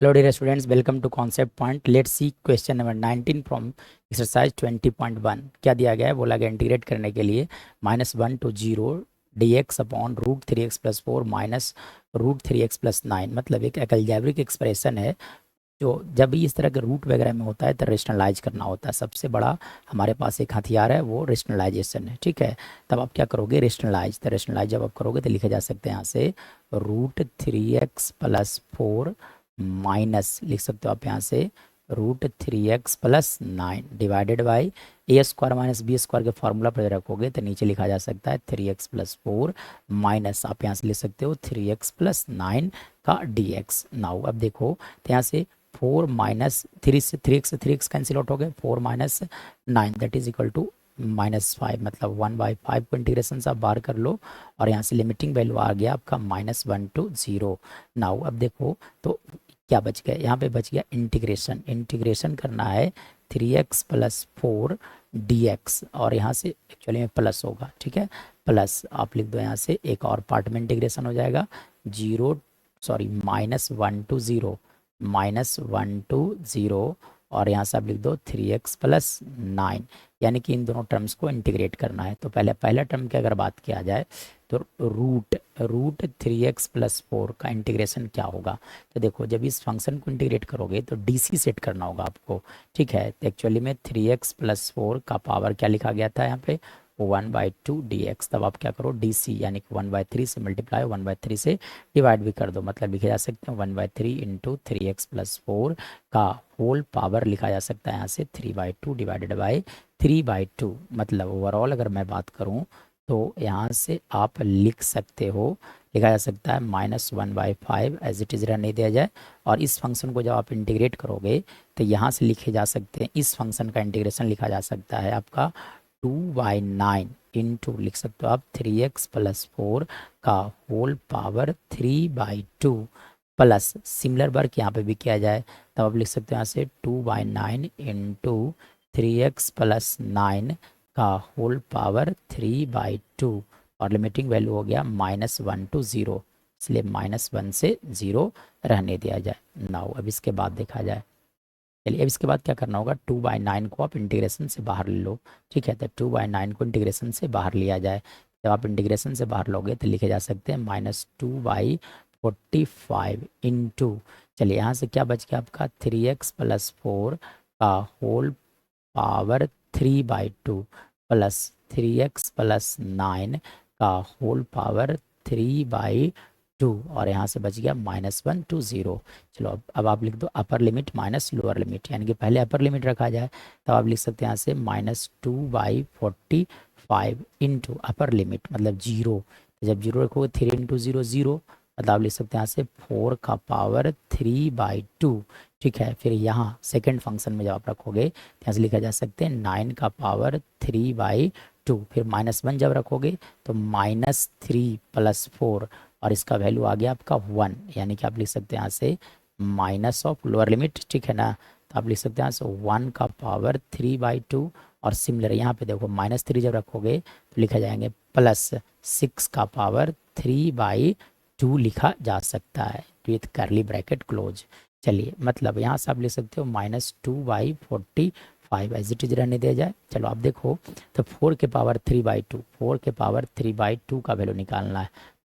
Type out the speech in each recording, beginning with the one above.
Hello dear students, welcome to concept point. Let's see question number 19 from exercise 20.1. क्या दिया गया है? बोला गया इंटीग्रेट करने के लिए -1 to 0 dx upon root 3x plus 4 minus root 3x plus 9। मतलब एक अलजेब्रिक एक्सप्रेशन है जो जब भी इस तरह के रूट वगैरह में होता है तो रेशनलाइज करना होता है। सबसे बड़ा हमारे पास एक हथियार है, वो रेशनलाइजेशन है। ठीक है, तब आप क्या करोगे? रेशनलाइज। तो रेशनलाइज जब आप करोगे तो लिखे जा सकते हैं यहाँ से रूट 3x प्लस 4 माइनस, लिख सकते हो आप यहाँ से root 3x plus 9 divided by a square minus b square के फॉर्मूला पर रखोगे तो नीचे लिखा जा सकता है 3x प्लस 4 माइनस आप यहाँ से लिख सकते हो 3x प्लस 9 का dx। नाउ अब देखो तो यहाँ से 4 माइनस 3 से 3x कैंसिल आउट हो गए, 4 minus 9 that is equal to -5, मतलब 1/5 को इंटीग्रेशन से आप बाहर कर लो और यहाँ से लिमिटिंग वैल्यू आ गया आपका -1 to 0। नाउ अब देखो तो क्या बच गया? यहाँ पे बच गया इंटीग्रेशन। इंटीग्रेशन करना है 3x प्लस 4 dx और यहाँ से एक्चुअली में प्लस होगा। ठीक है, प्लस आप लिख दो यहाँ से, एक और पार्ट में इंटीग्रेशन हो जाएगा -1 to 0 -1 to 0 और यहाँ से आप लिख दो 3x प्लस 9, यानी कि इन दोनों टर्म्स को इंटीग्रेट करना है। तो पहले पहला टर्म की अगर बात किया जाए तो रूट रूट 3x प्लस 4 का इंटीग्रेशन क्या होगा? तो देखो जब इस फंक्शन को इंटीग्रेट करोगे तो डीसी सेट करना होगा आपको। ठीक है, तो एक्चुअली में 3x प्लस 4 का पावर क्या लिखा गया था यहाँ पे? 1/2 dx। तब आप क्या करो? डीसी यानी कि 1/3 से मल्टीप्लाई 1/3 से डिवाइड भी कर दो, मतलब लिखे जा सकते हैं 1/3 इंटू 3x प्लस 4 का होल पावर लिखा जा सकता है यहाँ से 3/2 डिवाइडेड बाई 3/2। मतलब ओवरऑल अगर मैं बात करूँ तो यहाँ से आप लिख सकते हो, लिखा जा सकता है -1/5 एज इट इज़ रहने दिया जाए। और इस फंक्शन को जब आप इंटीग्रेट करोगे तो यहाँ से लिखे जा सकते हैं, इस फंक्शन का इंटीग्रेशन लिखा जा सकता है आपका 2/9 इंटू लिख सकते हो आप 3x प्लस 4 का whole power 3/2 plus similar work यहाँ पे भी किया जाए तब आप लिख सकते हो यहाँ से 2/9 इंटू 3x प्लस 9 का होल पावर 3/2 और लिमिटिंग वैल्यू हो गया -1 to 0, इसलिए -1 से 0 रहने दिया जाए। नाउ अब इसके बाद देखा जाए, चलिए अब इसके बाद क्या करना होगा? 2/9 को आप इंटीग्रेशन से बाहर ले लो। ठीक है, तो 2/9 को इंटीग्रेशन से बाहर लिया जाए। जब आप इंटीग्रेशन से बाहर लोगे तो लिखे जा सकते हैं -2/45 इंटू, चलिए यहाँ से क्या बच गया आपका 3x प्लस 4 का whole power 3/2 plus 3x plus 9 का होल पावर 3/2 और यहाँ से बच गया -1 to 0। चलो अब आप लिख दो upper limit minus lower limit, यानी कि पहले अपर लिमिट रखा जाए तब आप लिख सकते हैं यहाँ से -2/45 इंटू अपर लिमिट मतलब 0। जब 0 रखोगे 3 इंटू 0 0, मतलब आप लिख सकते हैं यहाँ से 4 का पावर 3/2। ठीक है, फिर यहाँ सेकेंड फंक्शन में जब आप रखोगे तो यहाँ से लिखा जा सकते हैं 9 का पावर 3/2। फिर -1 जब रखोगे तो -3 प्लस 4 और इसका वैल्यू आ गया आपका 1, यानी कि आप लिख सकते हैं यहाँ से माइनस ऑफ लोअर लिमिट। ठीक है ना, तो आप लिख सकते हैं यहाँ से 1 का पावर 3/2 और सिमिलर यहाँ पे देखो -3 जब रखोगे तो लिखा जाएंगे +6 का पावर 3/2 लिखा जा सकता है विथ करली ब्रैकेट क्लोज। चलिए मतलब यहाँ से आप लिख सकते हो -2/45 एज इट इज रहने दिया जाए। चलो आप देखो तो 4 के पावर 3/2, 4 के पावर 3/2 का वैल्यू निकालना है।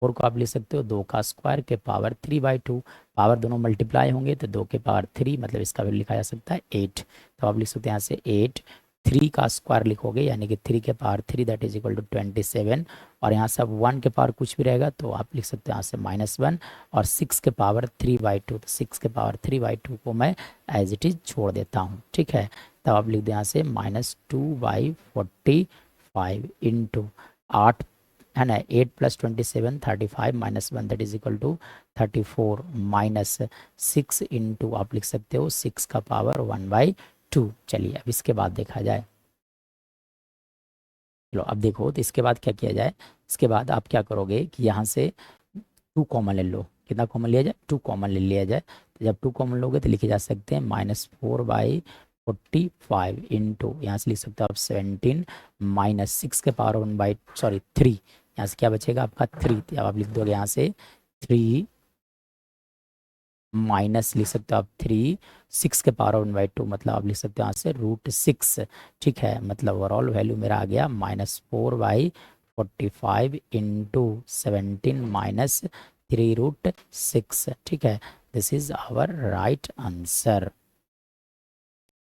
4 को आप लिख सकते हो 2 का स्क्वायर के पावर 3/2, पावर दोनों मल्टीप्लाई होंगे तो 2 के पावर 3, मतलब इसका वैल्यू लिखा जा सकता है 8। तो आप लिख सकते हैं यहाँ से 8, 3 का स्क्वायर लिखोगे यानी कि 3 के power 3 that is equal to 27 और यहाँ से अब 1 के पावर कुछ भी रहेगा तो आप लिख सकते हो यहाँ से -1 और 6 के पावर 3/2, तो 6 के पावर 3/2 को मैं एज इट इज छोड़ देता हूँ। ठीक है, तब आप लिख दो यहाँ से -2/45 इंटू 8 है ना, 8 + 27 35 -1 that is equal to 34 minus 6 into आप लिख सकते हो 6 का पावर 1/2। चलिए अब इसके बाद देखा जाए, चलो अब देखो तो इसके बाद क्या किया जाए? इसके बाद आप क्या करोगे कि यहाँ से 2 कॉमन ले लो। कितना कॉमन लिया जाए? 2 कॉमन ले लिया जाए। तो जब 2 कॉमन लोगे तो लिखे जा सकते हैं -4/45 इंटू यहाँ से लिख सकते हो आप 17 -6 के पावर 3, यहाँ से क्या बचेगा आपका 3, तो अब आप लिख दोगे यहाँ से 3 माइनस लिख सकते हो आप 3, 6 के पावर 1/2 मतलब आप लिख सकते हो यहाँ से √6। ठीक है, मतलब ओवरऑल वैल्यू मेरा आ गया -4/45 इंटू 17 माइनस 3√6। ठीक है, this is our right answer.